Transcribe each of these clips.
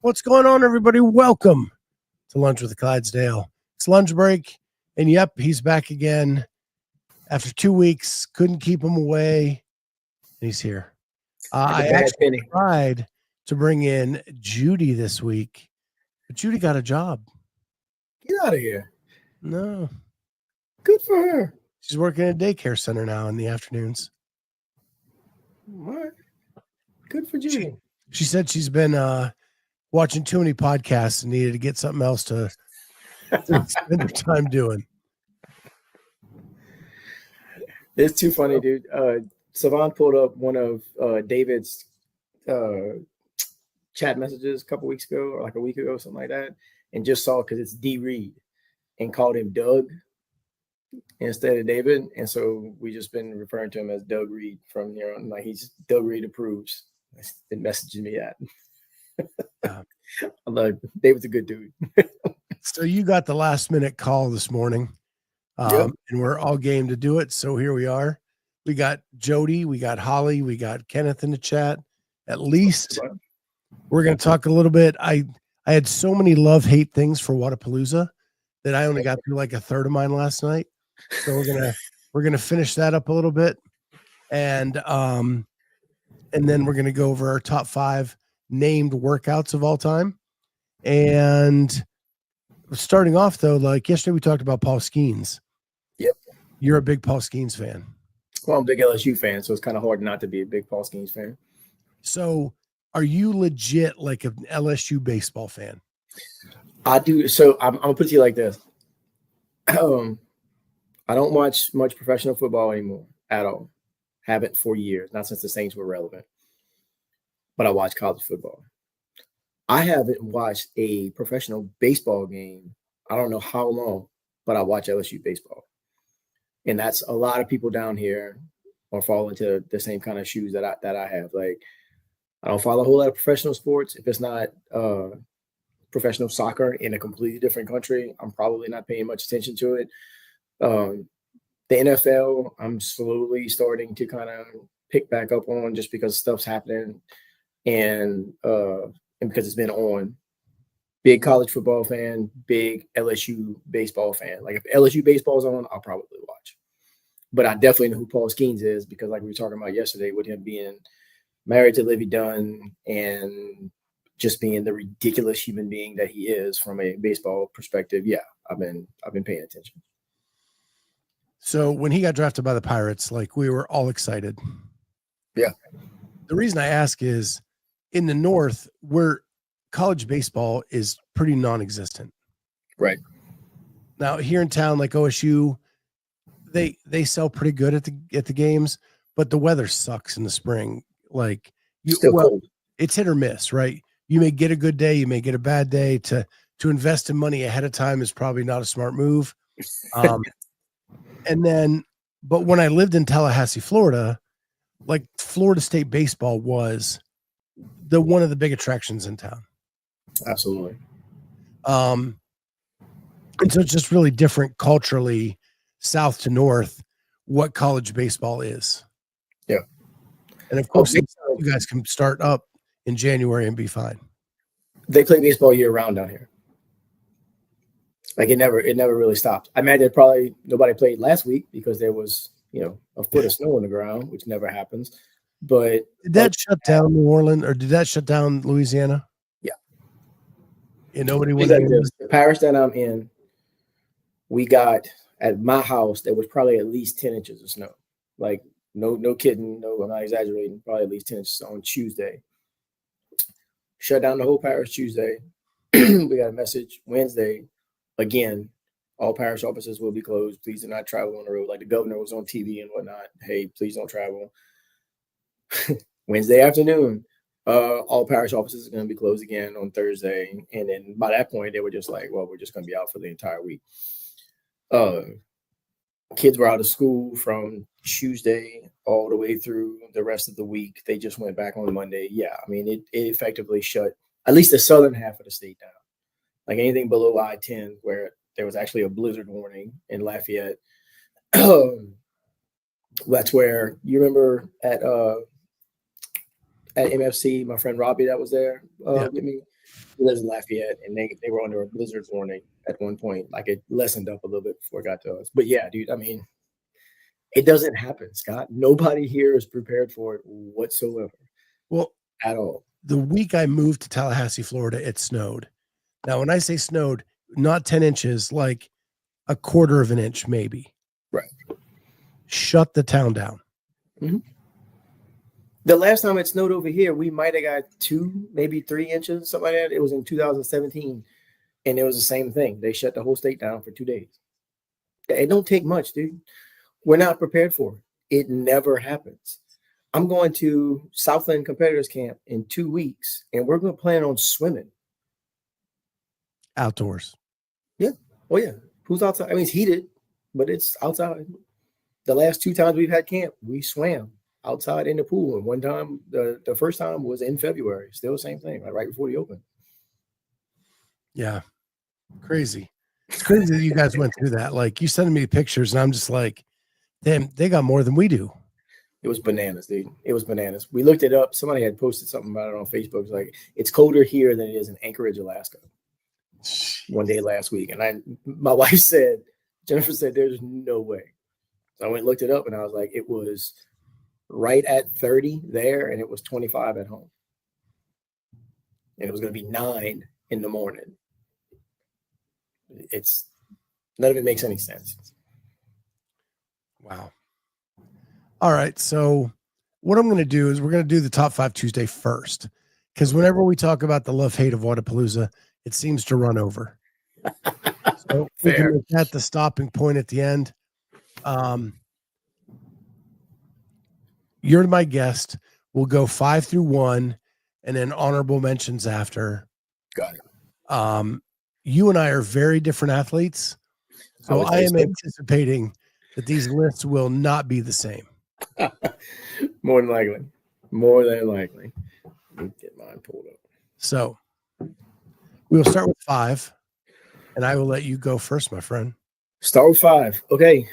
What's going on, everybody? Welcome to Lunch with Clydesdale. It's lunch break, and yep, he's back again. After 2 weeks, couldn't keep him away, and he's here. I actually tried to bring in Judy this week, but Judy got a job. Get out of here. No. Good for her. She's working at a daycare center now in the afternoons. What? Good for Judy. She said she's been watching too many podcasts and needed to get something else to spend her time doing. It's too funny, dude. Savon pulled up one of David's chat messages a couple weeks ago, or like a week ago, something like that, and just saw because it's D Reed and called him Doug instead of David. And so we just been referring to him as Doug Reed from here on. Like, he's Doug Reed approves. He's been messaging me that. I love David's a good dude. So you got the last minute call this morning, and we're all game to do it. So here we are. We got Jody, we got Holly, we got Kenneth in the chat. At least we're going to talk a little bit. I had so many love-hate things for Wodapalooza that I only got through like a third of mine last night. So we're gonna finish that up a little bit, and then we're gonna go over our top 5 named workouts of all time. And starting off though, like yesterday we talked about Paul Skenes. Yep. You're a big Paul Skenes fan. Well, I'm a big LSU fan, so it's kind of hard not to be a big Paul Skenes fan. So are you legit like an LSU baseball fan? I do. So I'm gonna put it to you like this. I don't watch much professional football anymore at all. Haven't for years, not since the Saints were relevant. But I watch college football. I haven't watched a professional baseball game, I don't know how long, but I watch LSU baseball. And that's a lot of people down here are fall into the same kind of shoes that I have. Like, I don't follow a whole lot of professional sports. If it's not professional soccer in a completely different country, I'm probably not paying much attention to it. The NFL, I'm slowly starting to kind of pick back up on just because stuff's happening and because it's been on. Big college football fan, big LSU baseball fan. Like, if LSU baseball's on, I'll probably watch. But I definitely know who Paul Skenes is because, like we were talking about yesterday, with him being married to Livy Dunn and just being the ridiculous human being that he is from a baseball perspective. Yeah, I've been paying attention. So when he got drafted by the Pirates, like, we were all excited. Yeah. The reason I ask is in the North, where college baseball is pretty non-existent. Right. Now here in town, like OSU, they sell pretty good at the games, but the weather sucks in the spring. Like, it's hit or miss, right? You may get a good day, you may get a bad day. To invest in money ahead of time is probably not a smart move. And then, but when I lived in Tallahassee, Florida, like, Florida State baseball was one of the big attractions in town. Absolutely. And so it's just really different culturally, south to north, what college baseball is. Yeah. And of course, you guys can start up in January and be fine. They play baseball year round down here. Like, it never really stopped. I imagine probably nobody played last week because there was, a foot of snow on the ground, which never happens. But did that shut down New Orleans, or did that shut down Louisiana? Yeah. And nobody went. The parish that I'm in, we got at my house, there was probably at least 10 inches of snow. Like, no kidding, no, I'm not exaggerating. Probably at least 10 inches on Tuesday. Shut down the whole parish Tuesday. We got a message Wednesday. Again, all parish offices will be closed. Please do not travel on the road. Like, the governor was on TV and whatnot. Hey, please don't travel. Wednesday afternoon, all parish offices are going to be closed again on Thursday. And then by that point, they were just like, well, we're just going to be out for the entire week. Kids were out of school from Tuesday all the way through the rest of the week. They just went back on Monday. Yeah, I mean, it effectively shut at least the southern half of the state down. Like, anything below I-10, where there was actually a blizzard warning in Lafayette. That's where, you remember at MFC, my friend Robbie that was there with me. He lives in Lafayette, and they were under a blizzard warning at one point. Like it lessened up a little bit before it got to us. But yeah, dude, I mean, it doesn't happen, Scott. Nobody here is prepared for it whatsoever. Well, at all. The week I moved to Tallahassee, Florida, it snowed. Now, when I say snowed, not 10 inches, like a quarter of an inch, maybe. Right. Shut the town down. Mm-hmm. The last time it snowed over here, we might have got 2, maybe 3 inches, something like that. It was in 2017, and it was the same thing. They shut the whole state down for 2 days. It don't take much, dude. We're not prepared for it. It never happens. I'm going to Southland Competitors Camp in 2 weeks, and we're going to plan on swimming. Outdoors. Yeah. Oh, yeah. Who's outside? I mean, it's heated, but it's outside. The last 2 times we've had camp, we swam outside in the pool. And one time, the first time was in February. Still the same thing, right before the open. Yeah. Crazy. It's crazy that you guys went through that. Like, you sending me pictures, and I'm just like, damn, they got more than we do. It was bananas, dude. It was bananas. We looked it up. Somebody had posted something about it on Facebook. It's like, it's colder here than it is in Anchorage, Alaska. One day last week. And my wife said, Jennifer said, there's no way. So I went and looked it up, and I was like, it was right at 30 there, and it was 25 at home. And it was going to be 9 in the morning. None of it makes any sense. Wow. All right. So what I'm going to do is we're going to do the top 5 Tuesday first, because whenever we talk about the love-hate of Wodapalooza, it seems to run over. So we can make that the stopping point at the end. You're my guest. We'll go 5 through 1 and then honorable mentions after. Got it. You and I are very different athletes. So I am anticipating that these lists will not be the same. More than likely. Let me get mine pulled up. So we'll start with 5, and I will let you go first, my friend. Start with 5. Okay.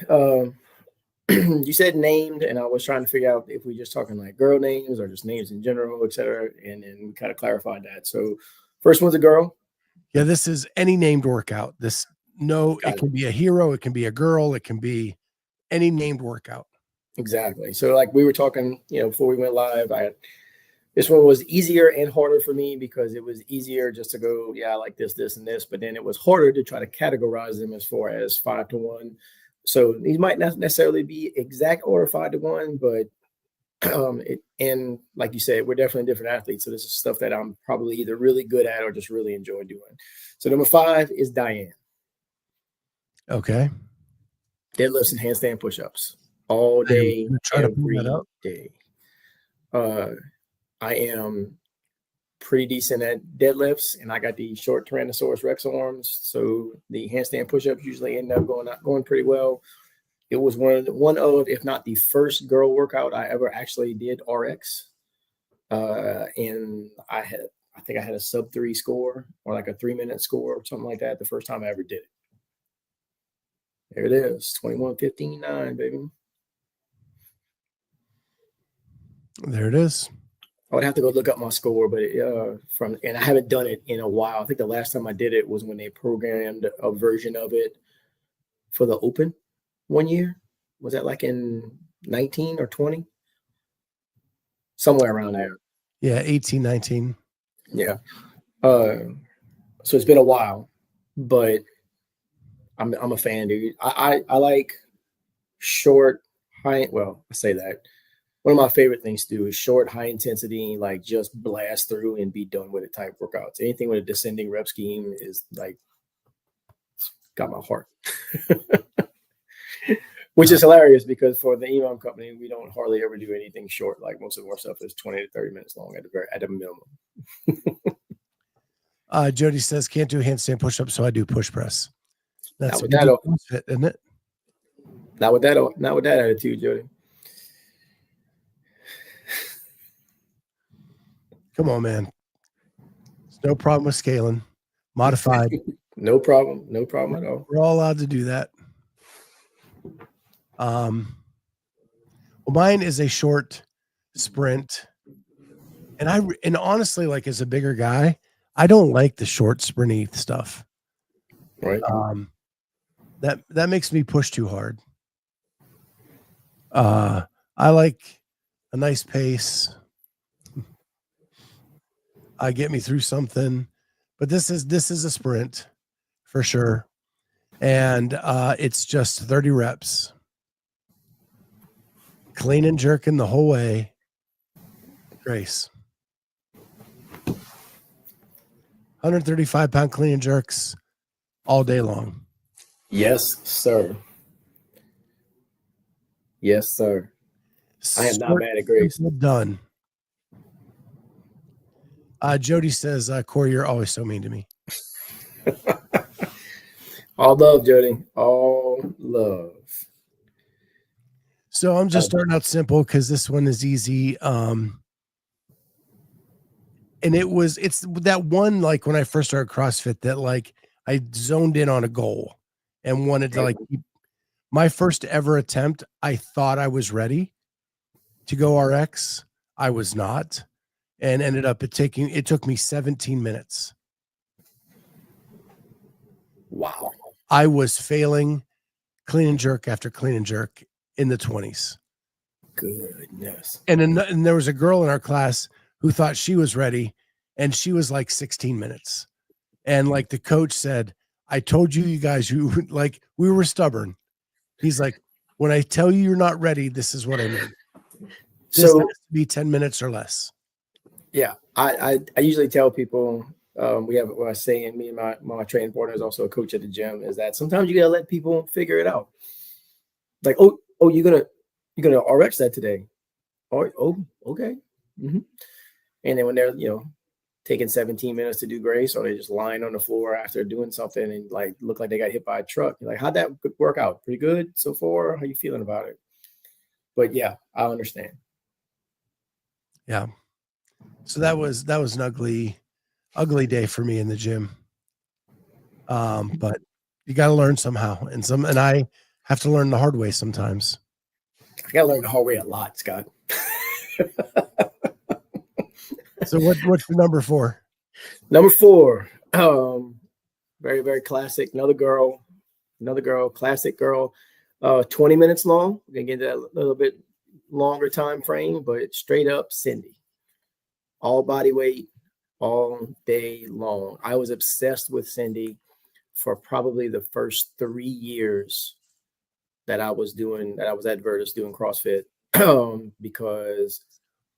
You said named, and I was trying to figure out if we're just talking like girl names or just names in general, et cetera. And then we kind of clarified that. So first one's a girl. Yeah, this is any named workout. It can be a hero, it can be a girl, it can be any named workout. Exactly. So like we were talking, before we went live, this one was easier and harder for me because it was easier just to go, yeah, I like this, this, and this, but then it was harder to try to categorize them as far as 5 to 1. So these might not necessarily be exact order 5 to 1, but and like you said, we're definitely different athletes. So this is stuff that I'm probably either really good at or just really enjoy doing. So number 5 is Diane. Okay. Deadlifts and handstand push-ups all day, every day. I am pretty decent at deadlifts, and I got the short Tyrannosaurus Rex arms, so the handstand push-ups usually end up going pretty well. It was one of, if not the first girl workout I ever actually did RX, and I think I had a sub 3 score or like a 3-minute score or something like that the first time I ever did it. There it is, 21:15.9, baby. There it is. I would have to go look up my score, but and I haven't done it in a while. I think the last time I did it was when they programmed a version of it for the Open one year. Was that like in 19 or 20? Somewhere around there. Yeah, 18, 19. Yeah. So it's been a while, but I'm a fan, dude. I like short, high. Well, I say that. One of my favorite things to do is short, high intensity, like just blast through and be done with it type workouts. Anything with a descending rep scheme is like got my heart. Which is hilarious because for the EMOM company, we don't hardly ever do anything short. Like most of our stuff is 20 to 30 minutes long at a minimum. Jody says can't do handstand push-ups, so I do push press. That's not with that, isn't it? Not with that attitude, Jody. Come on, man. There's no problem with scaling. Modified. No problem at all. We're all allowed to do that. Well, mine is a short sprint, and honestly, like as a bigger guy, I don't like the short sprinty stuff. Right. That makes me push too hard. I like a nice pace. Get me through something, but this is a sprint for sure. And it's just 30 reps. Clean and jerking the whole way. Grace. 135-pound clean and jerks all day long. Yes, sir. Yes, sir. I am not mad at Grace. Done. Jody says, Cory, you're always so mean to me. All love, Jody. All love. So I'm just starting out simple because this one is easy. And it's that one, like when I first started CrossFit, that like I zoned in on a goal and wanted to like my first ever attempt. I thought I was ready to go RX. I was not, and ended up it took me 17 minutes. Wow. I was failing clean and jerk after clean and jerk in the 20s. Goodness. And there was a girl in our class who thought she was ready, and she was like 16 minutes. And like the coach said, I told you guys, like, we were stubborn. He's like, when I tell you you're not ready, this is what I mean. This has to be 10 minutes or less. Yeah. I usually tell people, we have what I say, and me and my training partner is also a coach at the gym, is that sometimes you gotta let people figure it out. Like, oh, you're gonna RX that today. Oh, okay. Mm-hmm. And then when they're, taking 17 minutes to do Grace, or they just lying on the floor after doing something and like look like they got hit by a truck, you're like, how'd that work out? Pretty good so far? How you feeling about it? But yeah, I understand. Yeah. So that was an ugly day for me in the gym. But you got to learn somehow, and I have to learn the hard way sometimes. I got to learn the hard way a lot, Scott. So what's your number 4? Number 4, very, very classic. Another girl, classic girl. 20 minutes long. We're gonna get that a little bit longer time frame, but straight up Cindy. All body weight, all day long. I was obsessed with Cindy for probably the first 3 years that I was at Virtus doing CrossFit, because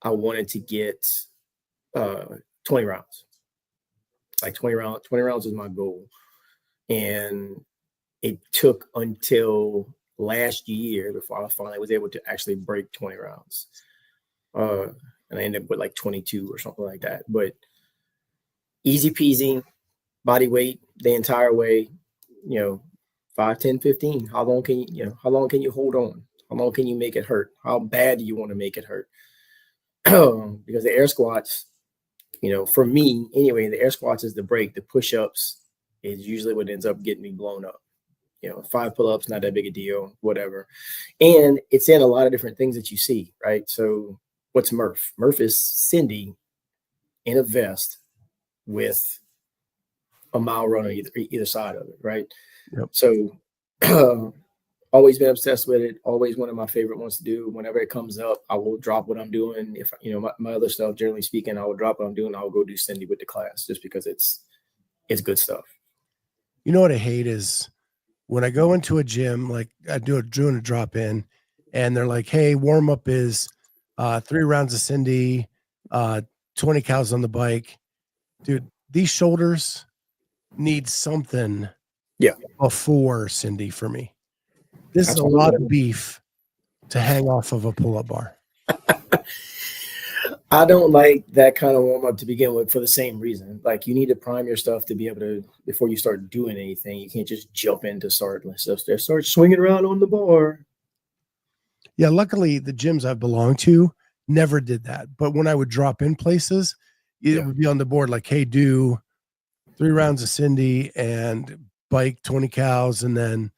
I wanted to get 20 rounds. Like 20 rounds is my goal. And it took until last year before I finally was able to actually break 20 rounds. And I ended up with like 22 or something like that. But easy peasy, body weight the entire way, 5, 10, 15. How long can you hold on? How long can you make it hurt? How bad do you want to make it hurt? Because the air squats, for me anyway, the air squats is the break. The push-ups is usually what ends up getting me blown up. 5 pull-ups, not that big a deal, whatever. And it's in a lot of different things that you see, right? So what's Murph? Murph is Cindy in a vest with a mile run on either side of it, right? Yep. So always been obsessed with it. Always one of my favorite ones to do. Whenever it comes up, I will drop what I'm doing. If my other stuff, generally speaking, I will drop what I'm doing. I'll go do Cindy with the class just because it's good stuff. You know what I hate is when I go into a gym, like I doing a drop in, and they're like, "Hey, warm up is 3 rounds of Cindy, 20 cows on the bike." Dude, these shoulders need something before Cindy for me. This is a lot of beef to hang off of a pull-up bar. I don't like that kind of warm-up to begin with for the same reason. Like, you need to prime your stuff to be able to, before you start doing anything, you can't just jump into start swinging around on the bar. Yeah, luckily the gyms I've belonged to never did that. But when I would drop in places, it would be on the board like, hey, do 3 rounds of Cindy and bike 20 cows and then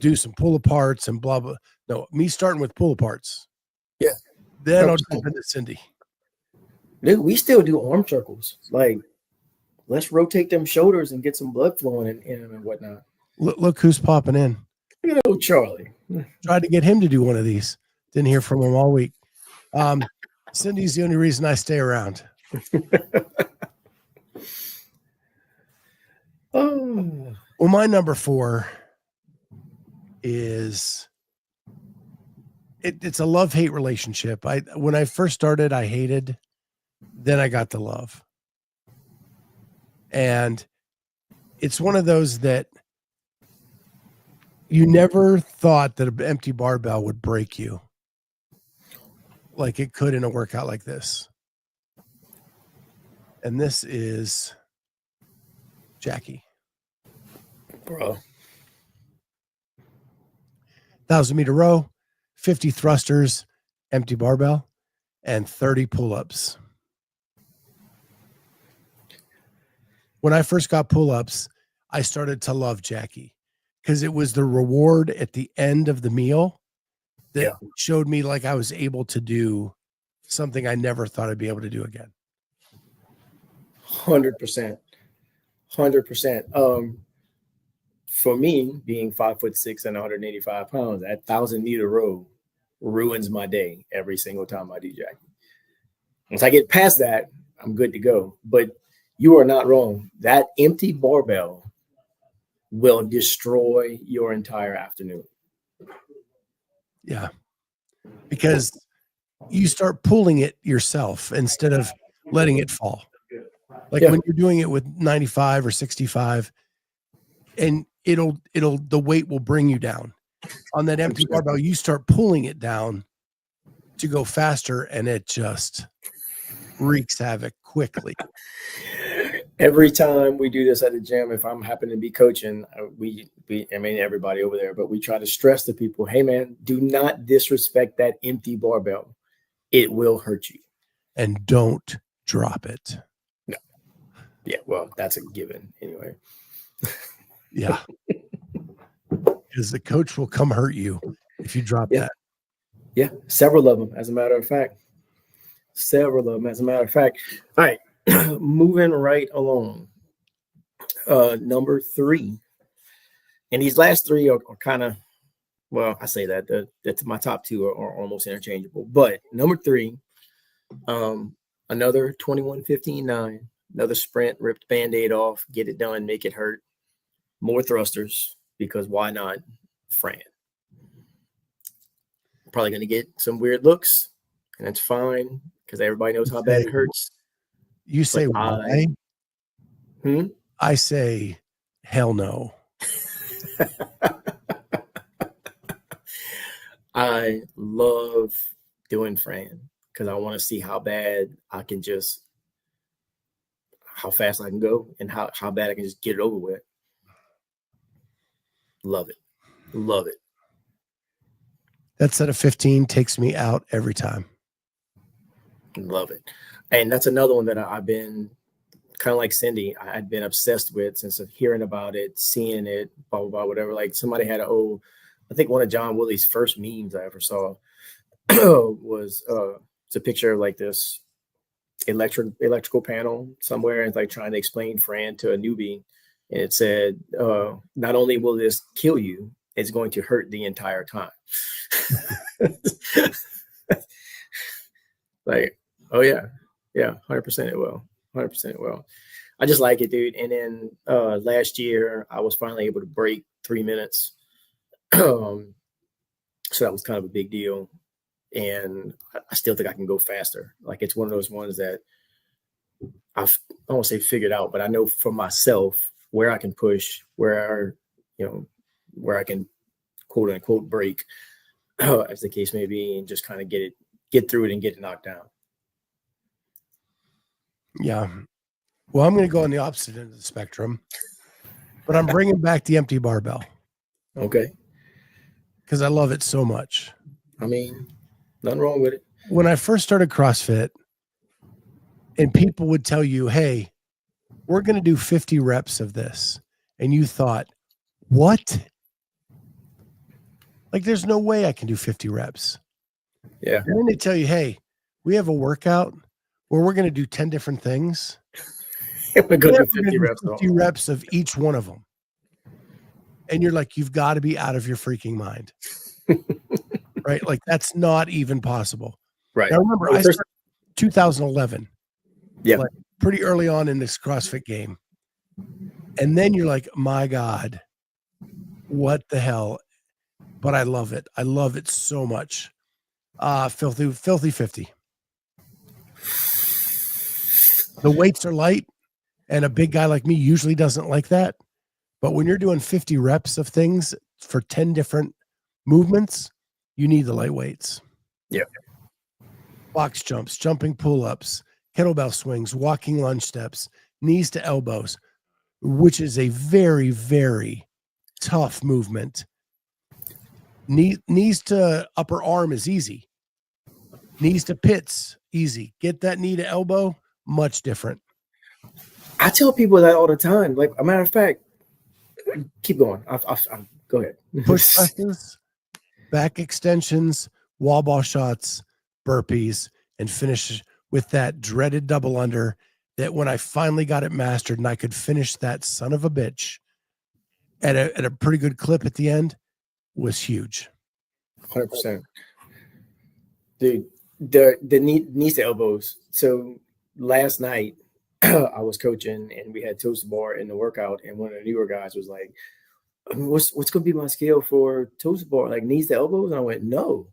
do some pull aparts and blah, blah. No, me starting with pull aparts. Yeah. Then I'll jump into Cindy. Dude, we still do arm circles. Like, let's rotate them shoulders and get some blood flowing in them and whatnot. Look who's popping in. Look at old Charlie. Tried to get him to do one of these. Didn't hear from him all week. Cindy's the only reason I stay around. Oh. Well, my number 4 is it's a love-hate relationship. When I first started, I hated, then I got to love. And it's one of those that you never thought that an empty barbell would break you like it could in a workout like this. And this is Jackie. Bro. 1,000-meter row, 50 thrusters, empty barbell, and 30 pull-ups. When I first got pull-ups, I started to love Jackie because it was the reward at the end of the meal that showed me like I was able to do something I never thought I'd be able to do again. 100%. 100%. For me, being 5'6" and 185 pounds, that 1,000-meter row ruins my day every single time I do Jackie. Once I get past that, I'm good to go. But you are not wrong. That empty barbell will destroy your entire afternoon. Yeah. Because you start pulling it yourself instead of letting it fall. Like when you're doing it with 95 or 65, and the weight will bring you down. On that empty barbell, you start pulling it down to go faster, and it just wreaks havoc quickly. Every time we do this at the gym, if I'm happening to be coaching, everybody over there, but we try to stress to people, hey man, do not disrespect that empty barbell. It will hurt you. And don't drop it. No. Yeah, well, that's a given anyway. Yeah. Because the coach will come hurt you if you drop that. Yeah, several of them, as a matter of fact. All right, moving right along. Number 3. And these last 3 are kind of, well, I say that. That's my top 2 are almost interchangeable. But number 3, another 21-15-9, another sprint, ripped Band-Aid off, get it done, make it hurt. More thrusters, because why not? Fran. Probably going to get some weird looks, and that's fine because everybody knows how bad it hurts. You say why? I say hell no. I love doing Fran because I want to see how bad I can how fast I can go and how bad I can just get it over with. Love it. That set of 15 takes me out every time. Love it. And that's another one that I've been kind of like Cindy. I'd been obsessed with since hearing about it, seeing it, blah, blah, blah, whatever. Like somebody had I think one of John Willie's first memes I ever saw was it's a picture of like this electrical panel somewhere. And it's like trying to explain Fran to a newbie. And it said, not only will this kill you, it's going to hurt the entire time. Like, oh yeah, 100% it will. 100% it will. I just like it, dude. And then last year, I was finally able to break 3 minutes. So that was kind of a big deal. And I still think I can go faster. Like, it's one of those ones that I won't say figured out, but I know for myself where I can push, where I can quote unquote break, as the case may be, and just kind of get through it and get it knocked down. Yeah. Well, I'm going to go on the opposite end of the spectrum, but I'm bringing back the empty barbell. Okay. Because I love it so much. I mean, nothing wrong with it. When I first started CrossFit and people would tell you, hey, we're going to do 50 reps of this. And you thought, what? Like, there's no way I can do 50 reps. Yeah. And then they tell you, hey, we have a workout where we're going to do 10 different things. I'm gonna go You're do 50 reps. 50 reps of each one of them. And you're like, you've got to be out of your freaking mind. Right? Like, that's not even possible. Right. Now, remember, I started 2011. Yeah. Like, pretty early on in this CrossFit game. And then you're like, my God, what the hell? But I love it. I love it so much. Filthy 50. The weights are light, and a big guy like me usually doesn't like that. But when you're doing 50 reps of things for 10 different movements, you need the light weights. Yeah. Box jumps, jumping pull-ups, kettlebell swings, walking lunge steps, knees to elbows, which is a very, very tough movement. Knees to upper arm is easy. Knees to pits, easy. Get that knee to elbow, much different. I tell people that all the time. Like, a matter of fact, keep going. Go ahead. Push presses, back extensions, wall ball shots, burpees, and finish with that dreaded double under that when I finally got it mastered and I could finish that son of a bitch at a pretty good clip at the end was huge. 100%. Dude, the knees to elbows. So last night I was coaching and we had toes to bar in the workout, and one of the newer guys was like, what's going to be my scale for toes to bar? Like knees to elbows? And I went, no.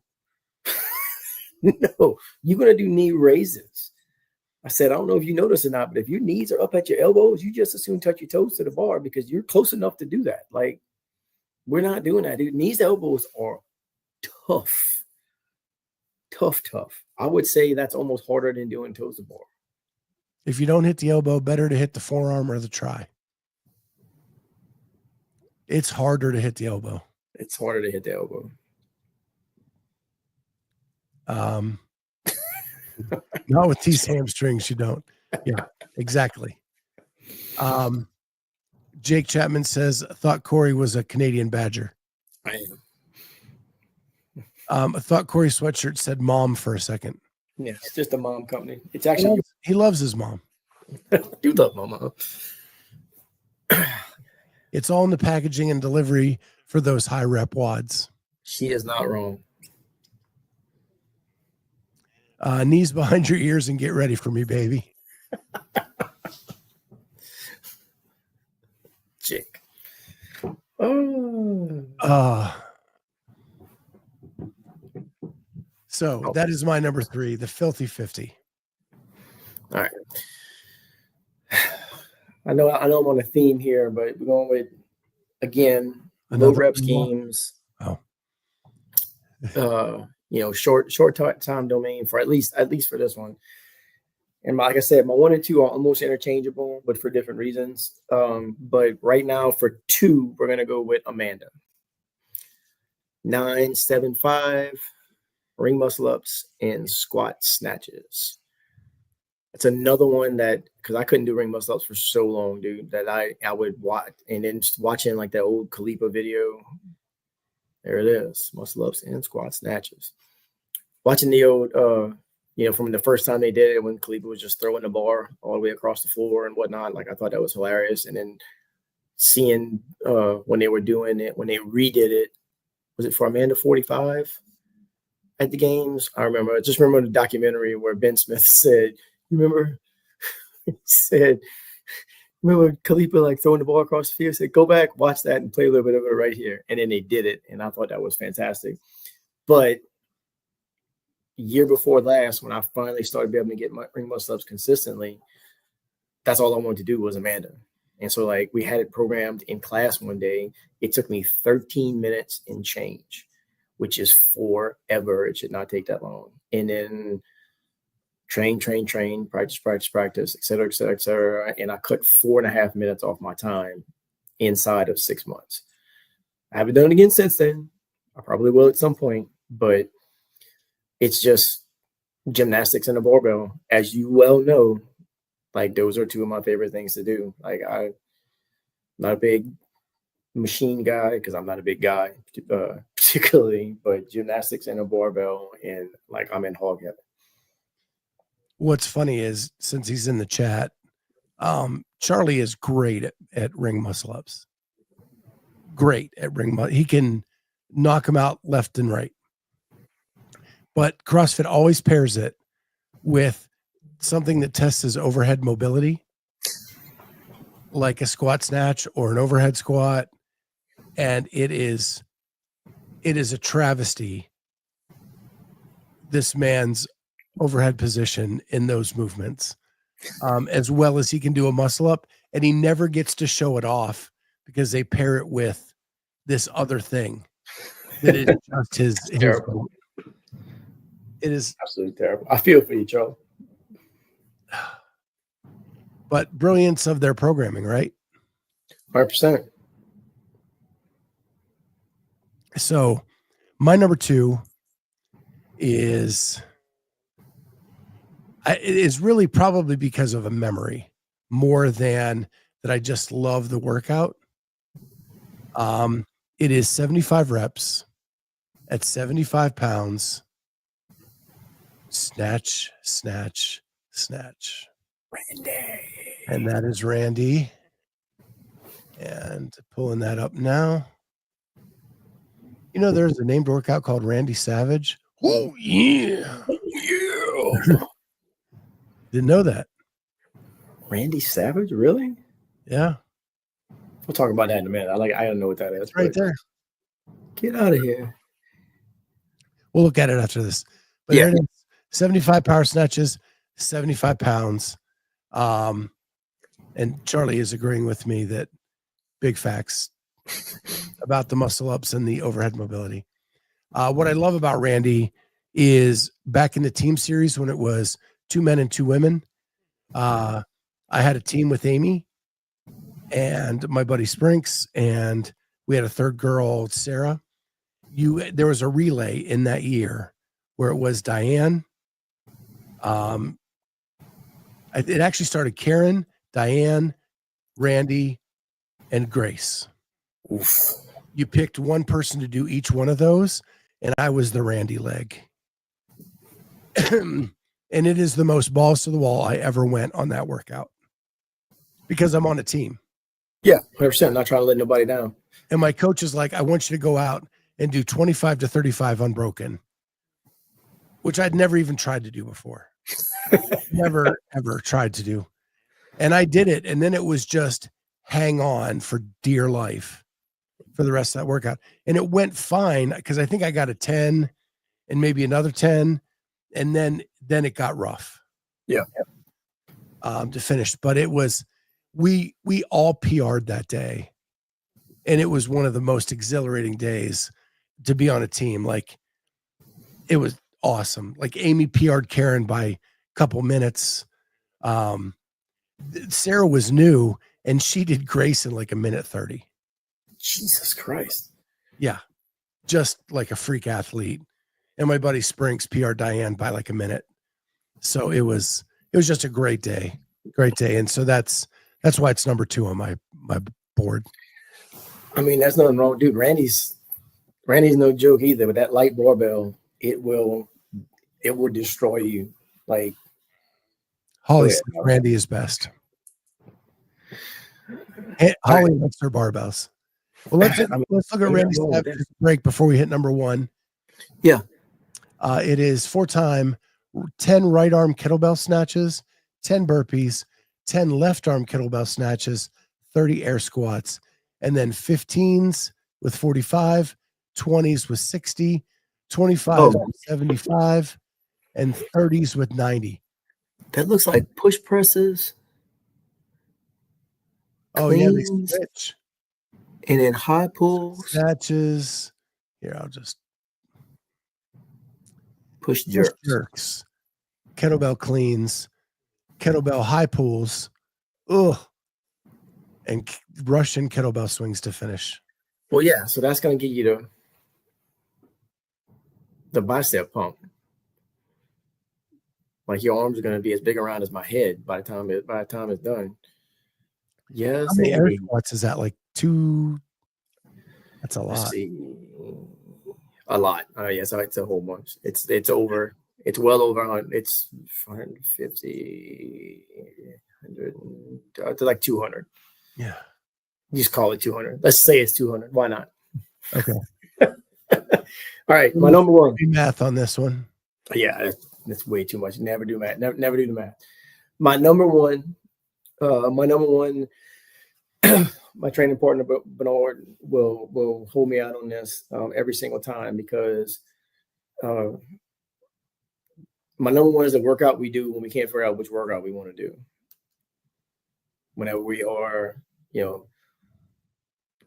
No, you're going to do knee raises. I said, I don't know if you notice or not, but if your knees are up at your elbows, you just as soon touch your toes to the bar because you're close enough to do that. Like, we're not doing that, dude. Knees to elbows are tough. Tough. I would say that's almost harder than doing toes to bar. If you don't hit the elbow, better to hit the forearm or the try. It's harder to hit the elbow. It's harder to hit the elbow. Not with these hamstrings, you don't. Yeah, exactly. Jake Chapman says, I thought Cory was a Canadian Badger. I am. I thought Cory sweatshirt said mom for a second. Yeah, it's just a mom company. It's actually he loves his mom. I do love my mom. It's all in the packaging and delivery for those high rep WODs. She is not wrong. Knees behind your ears and get ready for me, baby. Jake. So that is my number 3, the filthy 50. All right. I know I'm on a theme here, but we're going with, again, low rep schemes. Short time domain for at least for this one. And like I said, my 1 and 2 are almost interchangeable, but for different reasons. But right now for 2, we're gonna go with Amanda. 9, 7, 5, ring muscle ups and squat snatches. It's another one that, because I couldn't do ring muscle ups for so long, dude, that I would watch, and then just watching like that old Khalipa video. There it is, muscle ups and squat snatches. Watching the old, from the first time they did it when Khalipa was just throwing the bar all the way across the floor and whatnot. Like, I thought that was hilarious. And then seeing when they were doing it, when they redid it, was it for Amanda 45 at the games? I just remember the documentary where Ben Smith said, remember Khalipa like throwing the ball across the field? Said, go back, watch that, and play a little bit of it right here. And then they did it, and I thought that was fantastic. But year before last, when I finally started being able to get my ring muscle ups consistently, that's all I wanted to do was Amanda. And so, like, we had it programmed in class one day. It took me 13 minutes and change, which is forever. It should not take that long. And then train, practice, et cetera. And I cut 4.5 minutes off my time inside of 6 months. I haven't done it again since then. I probably will at some point, but it's just gymnastics and a barbell. As you well know, like, those are 2 of my favorite things to do. Like, I'm not a big machine guy because I'm not a big guy particularly, but gymnastics and a barbell, and like, I'm in hog heaven. What's funny is, since he's in the chat, Charlie is great at ring muscle ups. Great at he can knock them out left and right. But CrossFit always pairs it with something that tests his overhead mobility, like a squat snatch or an overhead squat. And it is a travesty, this man's overhead position in those movements, as well as he can do a muscle up, and he never gets to show it off because they pair it with this other thing that is just his terrible. It is absolutely terrible. I feel for you, Joe. But brilliance of their programming, right? 100%. So my number 2 is it is really probably because of a memory more than that. I just love the workout. It is 75 reps at 75 pounds. Snatch, snatch, snatch. Randy. And that is Randy. And pulling that up now. You know, there's a named workout called Randy Savage. Oh, yeah. Oh, yeah. Didn't know that. Randy Savage? Really? Yeah. We'll talk about that in a minute. I don't know what that is. It's right there. Get out of here. We'll look at it after this. But yeah, 75 power snatches, 75 pounds. And Charlie is agreeing with me that big facts about the muscle ups and the overhead mobility. What I love about Randy is back in the team series when it was 2 men and 2 women. I had a team with Amy and my buddy Sprinks, and we had a third girl, Sarah. There was a relay in that year where it was Diane. It actually started Karen, Diane, Randy, and Grace. Oof. You picked one person to do each one of those, and I was the Randy leg. And it is the most balls to the wall I ever went on that workout because I'm on a team. Yeah, 100%. Not trying to let nobody down. And my coach is like, I want you to go out and do 25 to 35 unbroken, which I'd never even tried to do before. Never, ever tried to do. And I did it. And then it was just hang on for dear life for the rest of that workout. And it went fine because I think I got a 10 and maybe another 10. And then it got rough. Yeah. To finish. But it was, we all PR'd that day. And it was one of the most exhilarating days to be on a team. Like, it was awesome. Like, Amy PR'd Karen by a couple minutes. Sarah was new and she did Grace in like a minute 30. Jesus Christ. Yeah. Just like a freak athlete. And my buddy Sprinks PR Diane by like a minute. So it was just a great day. Great day. And so that's why it's number 2 on my board. I mean, that's nothing wrong, dude. Randy's no joke either. With that light barbell, it will destroy you. Like, Holly said Randy is best. Holly likes her barbells. Well, let's look at Randy's break before we hit number 1. Yeah. It is 4-time 10 right arm kettlebell snatches, 10 burpees, 10 left arm kettlebell snatches, 30 air squats, and then 15s with 45, 20s with 60, 25s with 75, and 30s with 90. That looks like push presses. Oh, yeah, they switch. And then high pulls. Snatches. Here, I'll just push jerks. Kettlebell cleans, kettlebell high pulls, and Russian kettlebell swings to finish. Well, yeah, so that's going to give you the bicep pump. Like, your arms are going to be as big around as my head by the time it's done. Yes. How many air squats is that? Like 2? That's a lot. A lot. Yeah, so it's a whole bunch. It's over. It's well over. It's 450, 100. to like 200. Yeah. Just call it 200. Let's say it's 200. Why not? Okay. All right. My number one. Math on this one. Yeah, that's way too much. Never do math. Never do the math. My number one, my training partner Bernard will hold me out on this every single time, because my number one is the workout we do when we can't figure out which workout we want to do. Whenever we are, want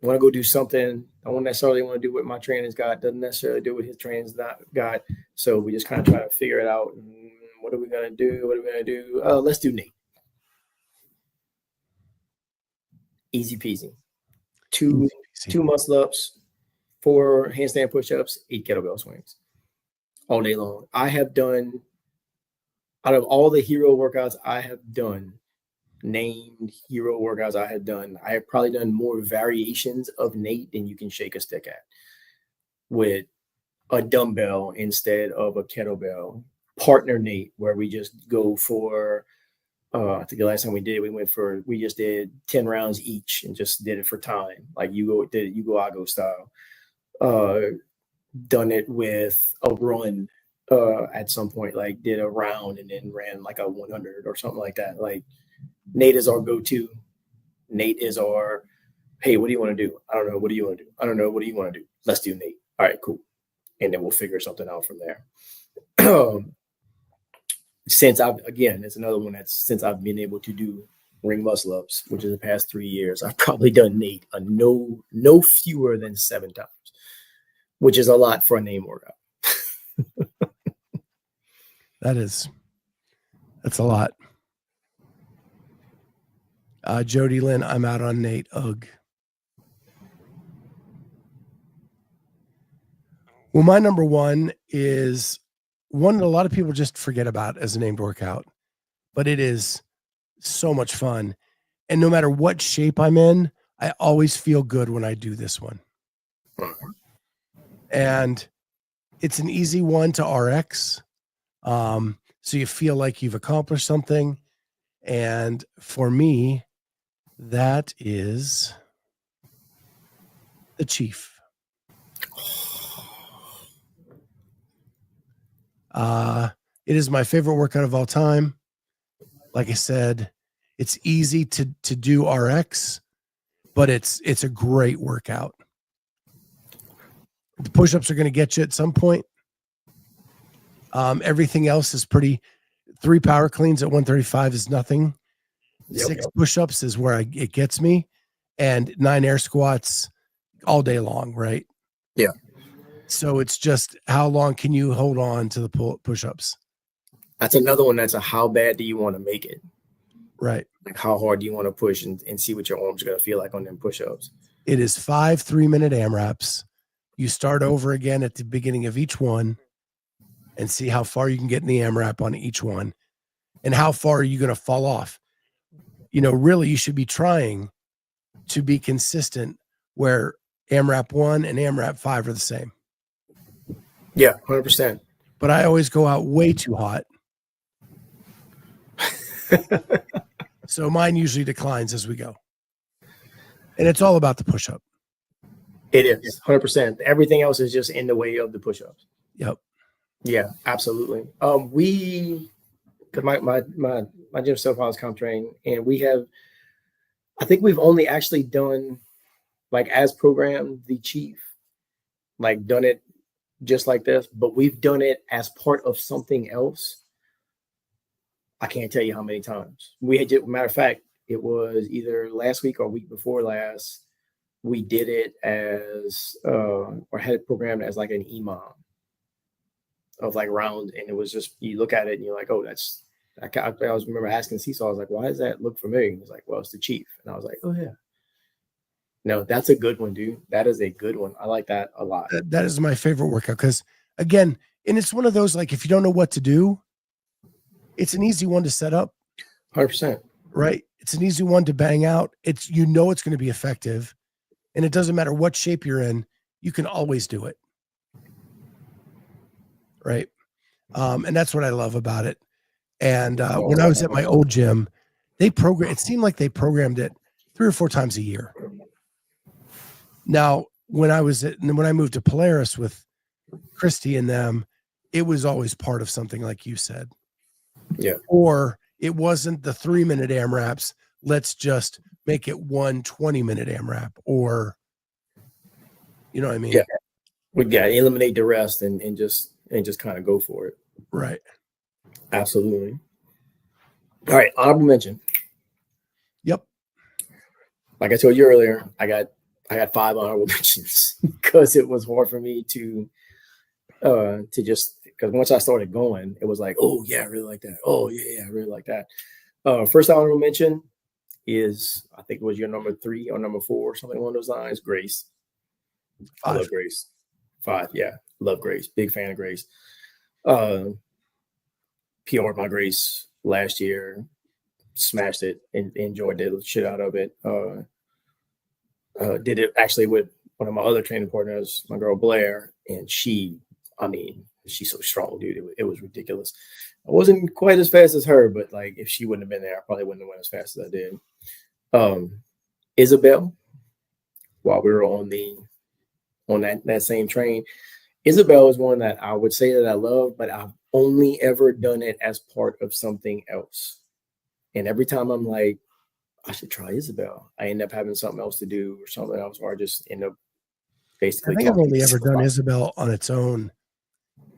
to go do something, I don't necessarily want to do what my trainer's got, doesn't necessarily do what his trainer's got. So we just kind of try to figure it out. What are we going to do? What are we going to do? Let's do Nate. Easy peasy. Two muscle ups, 4 handstand push-ups, 8 kettlebell swings all day long. I have done, out of all the hero workouts I have done, named hero workouts I have done, I have probably done more variations of Nate than you can shake a stick at, with a dumbbell instead of a kettlebell. Partner Nate, where we just go for, I think the last time we just did 10 rounds each and just did it for time. Like you go, I go style. Done it with a run at some point, like did a round and then ran like a 100 or something like that. Like Nate is our go-to. Nate is our, hey, what do you want to do? I don't know. What do you want to do? I don't know. What do you want to do? Let's do Nate. All right, cool. And then we'll figure something out from there. It's another one since I've been able to do ring muscle ups, which is the past 3 years, I've probably done Nate no fewer than 7 times, which is a lot for a name workout. That's a lot. Jody Lynn, I'm out on Nate. Ugh. Well, my number one is one that a lot of people just forget about as a named workout, but it is so much fun. And no matter what shape I'm in, I always feel good when I do this one. And it's an easy one to RX. So you feel like you've accomplished something. And for me, that is the Chief. It is my favorite workout of all time. Like I said, it's easy to do RX, but it's a great workout. The push-ups are going to get you at some point. Everything else is pretty. 3 power cleans at 135 is nothing. 6 push-ups is where it gets me, and 9 air squats all day long, right? Yeah. So it's just how long can you hold on to the push-ups? That's another one. That's a how bad do you want to make it? Right. Like how hard do you want to push and see what your arms are going to feel like on them push-ups? It is 5 3-minute AMRAPs. You start over again at the beginning of each one and see how far you can get in the AMRAP on each one and how far are you going to fall off. Really you should be trying to be consistent where AMRAP 1 and AMRAP 5 are the same. Yeah, 100%. But I always go out way too hot. So mine usually declines as we go. And it's all about the push-up. It is 100%. Everything else is just in the way of the push-ups. Yep. Yeah, absolutely. Because my gym still follows comp training, and I think we've only actually done, like as programmed, the Chief, like done it just like this, but we've done it as part of something else. I can't tell you how many times. Matter of fact, it was either last week or week before last, we did it as, or had it programmed as like an EMOM of like round. And it was just, you look at it and you're like, oh, I was remember asking Seesaw, I was like, why does that look familiar? He was like, well, it's the Chief. And I was like, oh yeah. No, that's a good one, dude. That is a good one. I like that a lot. That is my favorite workout because, again, and it's one of those, like, if you don't know what to do, it's an easy one to set up. 100%. Right? It's an easy one to bang out. It's going to be effective. And it doesn't matter what shape you're in, you can always do it. Right? And that's what I love about it. And when I was at my old gym, It seemed like they programmed it 3 or 4 times a year. Now, when I moved to Polaris with Christy and them, it was always part of something like you said. Yeah. Or it wasn't the 3-minute AMRAPs. Let's just make it 1 20-minute AMRAP, or, you know what I mean? Yeah. We got to eliminate the rest and just kind of go for it. Right. Absolutely. All right. Honorable mention. Yep. Like I told you earlier, I got 5 honorable mentions because it was hard for me to just, because once I started going, it was like, oh yeah, I really like that. Oh yeah, I really like that. First honorable mention is, I think it was your number 3 or number 4, something along those lines. Grace. 5. I love Grace. 5, yeah, love Grace. Big fan of Grace. PR'd my Grace last year, smashed it and enjoyed the shit out of it. Did it actually with one of my other training partners, my girl Blair, and she's so strong, dude. It was ridiculous. I wasn't quite as fast as her, but like if she wouldn't have been there, I probably wouldn't have went as fast as I did. Isabel, while we were on that same train, Isabel is one that I would say that I love, but I've only ever done it as part of something else. And every time I'm like, I should try Isabel, I end up having something else to do or something else, or I just end up basically. I think I've only ever done Isabel on its own,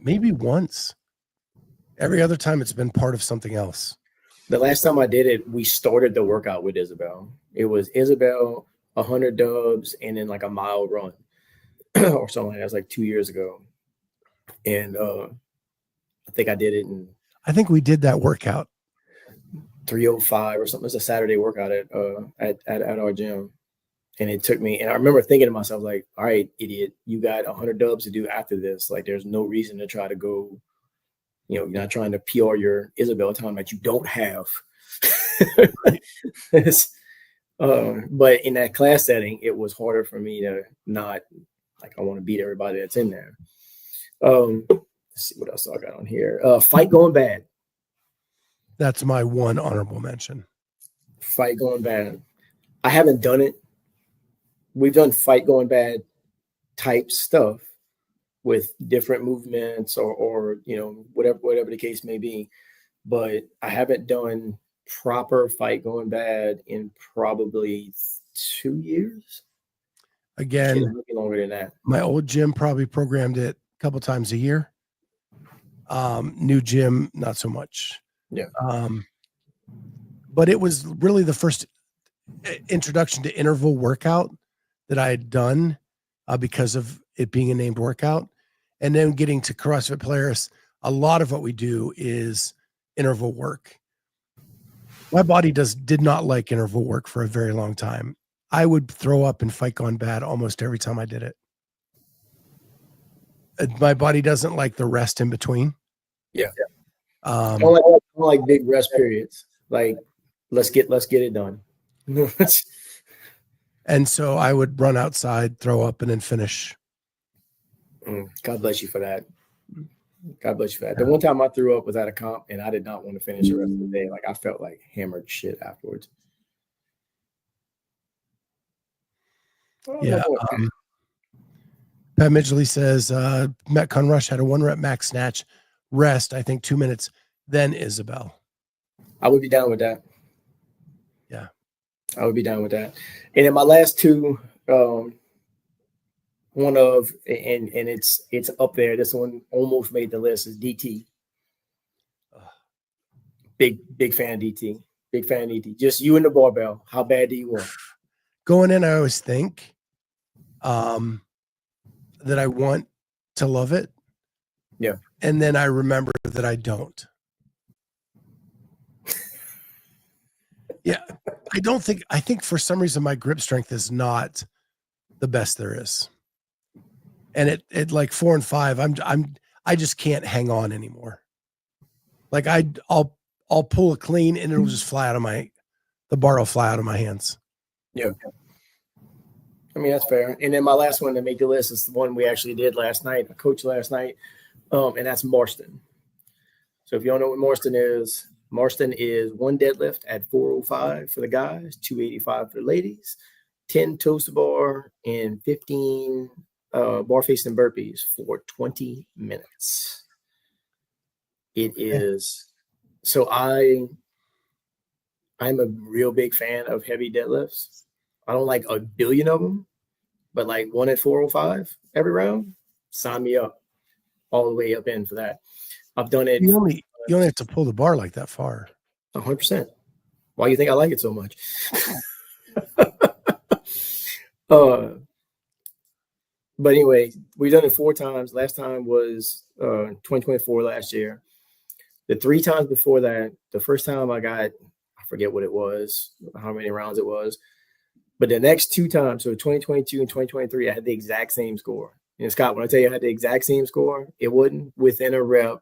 maybe once. Every other time it's been part of something else. The last time I did it, we started the workout with Isabel. It was Isabel, 100 dubs, and then like a mile run or something like that. It was like 2 years ago. And I think I did it in. I think we did that workout. 3:05 or something. It's a Saturday workout at our gym. And it took me, and I remember thinking to myself, like, all right, idiot, you got 100 dubs to do after this. Like, there's no reason to try to go, you're not trying to PR your Isabel time that you don't have. But in that class setting, it was harder for me to not, like, I want to beat everybody that's in there. Let's see what else I got on here. Fight going bad. That's my one honorable mention. Fight going bad. I haven't done it. We've done fight going bad type stuff with different movements or whatever the case may be. But I haven't done proper fight going bad in probably 2 years. Again, maybe longer than that. My old gym probably programmed it a couple times a year. New gym, not so much. Yeah. But it was really the first introduction to interval workout that I had done because of it being a named workout. And then getting to CrossFit Polaris, a lot of what we do is interval work. My body did not like interval work for a very long time. I would throw up and fight gone bad almost every time I did it. My body doesn't like the rest in between. Yeah. I don't like big rest periods. Like, let's get it done. And so I would run outside, throw up, and then finish. God bless you for that. God bless you for that. The one time I threw up was at a comp, and I did not want to finish the rest of the day. Like, I felt like hammered shit afterwards. Yeah. Pat Midgley says Metcon Rush had a 1-rep max snatch rest, I think 2 minutes, then Isabel. I would be down with that. Yeah. I would be down with that. And in my last two, one of, and it's up there, this one almost made the list, is DT. Big fan of DT. Big fan of DT. Just you and the barbell. How bad do you want? Going in, I always think that I want to love it. Yeah. And then I remember that I don't. Yeah. I think for some reason my grip strength is not the best there is. And it like 4 and 5, I just can't hang on anymore. Like I'll pull a clean and it'll just fly out of the bar will fly out of my hands. Yeah. I mean, that's fair. And then my last one to make the list is the one we actually did last night. I coached last night. And that's Marston. So if you don't know what Marston is, Marston is 1 deadlift at 405 for the guys, 285 for the ladies, 10 toes to bar, and 15 bar facing burpees for 20 minutes. It is so I'm a real big fan of heavy deadlifts. I don't like a billion of them, but like 1 at 405 every round, sign me up all the way up in for that. I've done it. You only have to pull the bar like that far. 100%. Why do you think I like it so much? But anyway, we've done it 4 times. Last time was 2024 last year. The 3 times before that, the first time I forget what it was, how many rounds it was. But the next 2 times, so 2022 and 2023, I had the exact same score. And Scott, when I tell you I had the exact same score, it wasn't within a rep.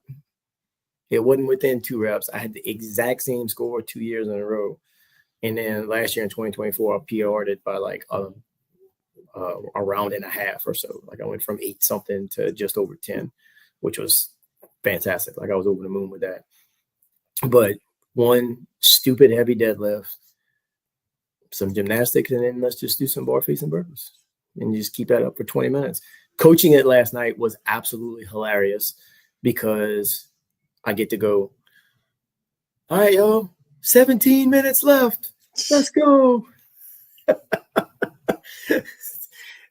It wasn't within 2 reps. I had the exact same score 2 years in a row. And then last year in 2024, I PR'd it by like a round and a half or so. Like I went from 8 something to just over 10, which was fantastic. Like I was over the moon with that. But 1 stupid heavy deadlift, some gymnastics, and then let's just do some bar facing burpees and just keep that up for 20 minutes. Coaching it last night was absolutely hilarious because I get to go, all right, yo, 17 minutes left. Let's go.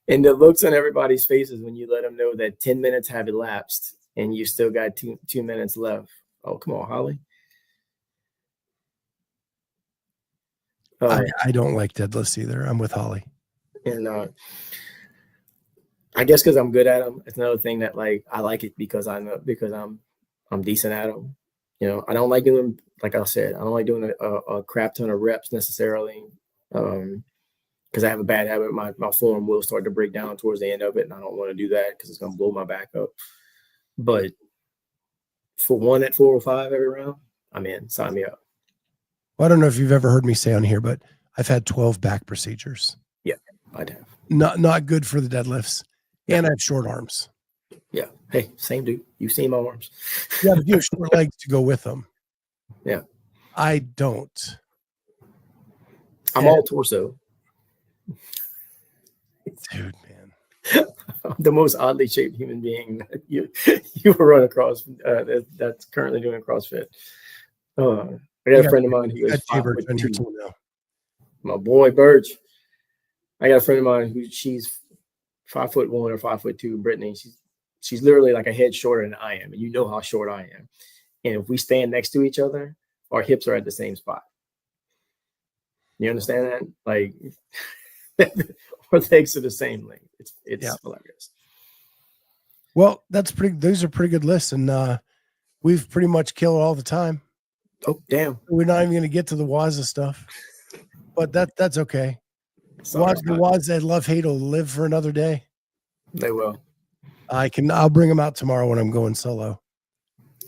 And the looks on everybody's faces when you let them know that 10 minutes have elapsed and you still got 2 minutes left. Oh, come on, Holly. I don't like deadlifts either. I'm with Holly. And I guess because I'm good at them, it's another thing that like I like it because I'm decent at them. You know, I don't like doing, like I said, I don't like doing a crap ton of reps necessarily because I have a bad habit. My form will start to break down towards the end of it, and I don't want to do that because it's going to blow my back up. But for 1 at 405 every round, I'm in. Sign me up. Well, I don't know if you've ever heard me say on here, but I've had 12 back procedures. Yeah, I'd have. Not good for the deadlifts. And I have short arms. Yeah. Hey, same dude. You've seen my arms. Yeah, but you have short legs to go with them. Yeah. I don't. I'm all torso. Dude, man. I'm the most oddly shaped human being that you will run across that's currently doing CrossFit. I got a friend of mine who is 5'2". My boy Birch. I got a friend of mine who she's 5'1" or 5'2", Brittany. She's literally like a head shorter than I am, and you know how short I am. And if we stand next to each other, our hips are at the same spot. You understand that? Like our legs are the same length. It's hilarious. Well, those are pretty good lists, and we've pretty much killed all the time. Oh, damn. We're not even going to get to the WODs stuff, but that's okay. The WODs that love hate will live for another day. They will. I'll bring them out tomorrow when I'm going solo.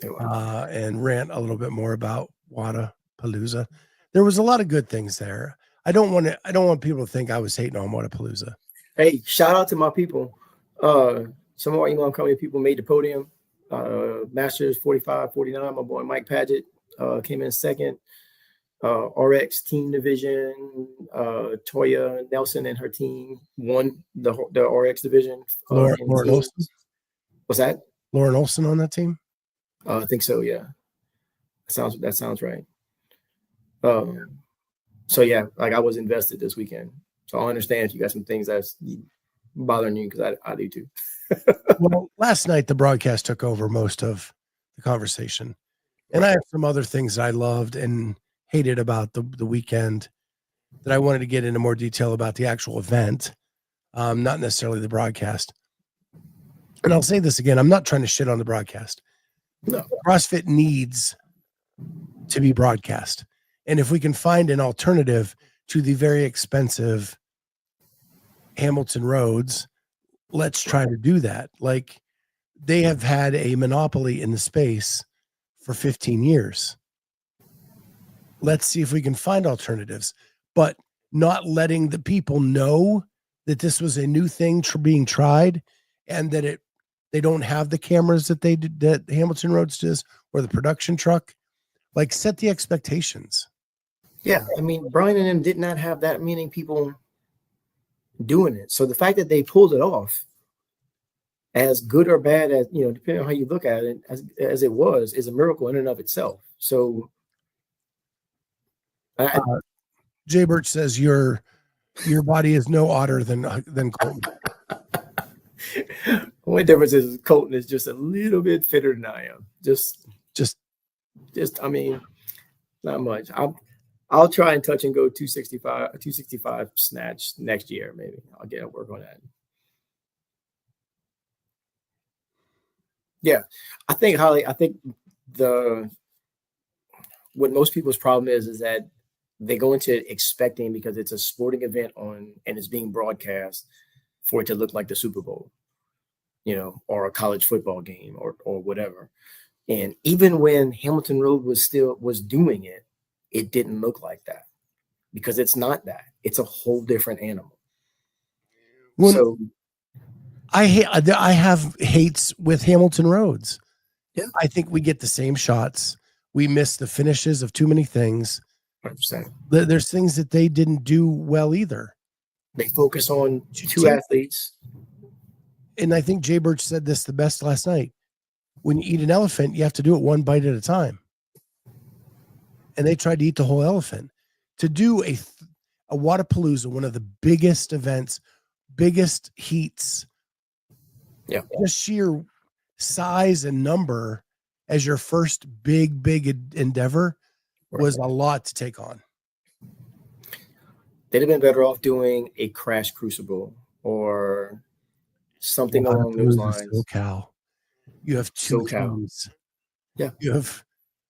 They will. And rant a little bit more about Wodapalooza. There was a lot of good things there. I don't want people to think I was hating on Wodapalooza. Hey, shout out to my people. Some of our Elon Company people made the podium. Masters 45-49. My boy Mike Paget came in second. RX team division. Toya Nelson and her team won the RX division. Lauren Olson. What's that? Lauren Olson on that team? I think so. Yeah, that sounds right. So yeah, like I was invested this weekend, so I understand if you got some things that's bothering you because I do too. Well, last night the broadcast took over most of the conversation, and I have some other things that I loved and hated about the weekend that I wanted to get into more detail about the actual event, not necessarily the broadcast. And I'll say this again: I'm not trying to shit on the broadcast. No, CrossFit needs to be broadcast. And if we can find an alternative to the very expensive Hamilton Roads, let's try to do that. Like they have had a monopoly in the space for 15 years. Let's see if we can find alternatives, but not letting the people know that this was a new thing being tried and that they don't have the cameras that that Hamilton Roads does or the production truck. Like, set the expectations. Yeah, I mean, Brian and them did not have that many people doing it. So the fact that they pulled it off, as good or bad as, depending on how you look at it, as it was, is a miracle in and of itself. So Jay Birch says your body is no odder than Colton. The only difference is Colton is just a little bit fitter than I am. Just I mean, not much. I'll try and touch and go 265 snatch next year. Maybe I'll get to work on that. Yeah, I think Holly. I think what most people's problem is that they go into it expecting, because it's a sporting event and it's being broadcast, for it to look like the Super Bowl, or a college football game or whatever. And even when Hamilton Road was doing it, it didn't look like that, because it's not that. It's a whole different animal. So I have hates with Hamilton Roads. Yeah. I think we get the same shots. We miss the finishes of too many things. 100%. There's things that they didn't do well either. They focus on two athletes. And I think Jay Birch said this the best last night. When you eat an elephant, you have to do it one bite at a time. And they tried to eat the whole elephant. To do a Wadapalooza, one of the biggest events, biggest heats, just sheer size and number as your first big endeavor was a lot to take on. They'd have been better off doing a Crash Crucible or something along those lines. SoCal. You have two teams. Yeah. You have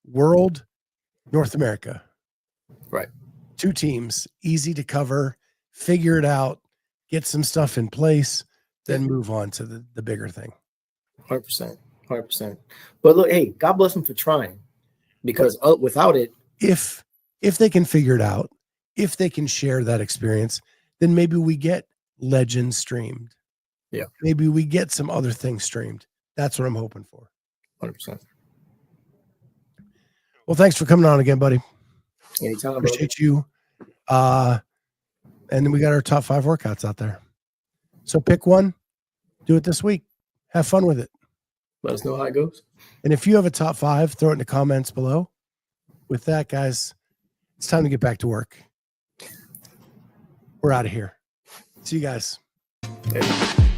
World, North America. Right. Two teams, easy to cover, figure it out, get some stuff in place, then move on to the bigger thing. 100%. But look, hey, God bless them for trying, because without it, if they can figure it out, if they can share that experience, then maybe we get Legends streamed. Yeah. Maybe we get some other things streamed. That's what I'm hoping for. 100%. Well, thanks for coming on again, buddy. Anytime. Appreciate you. And then we got our top 5 workouts out there. So pick one, do it this week. Have fun with it. Let us know how it goes. And if you have a top 5, throw it in the comments below. With that, guys, it's time to get back to work. We're out of here. See you guys. Later.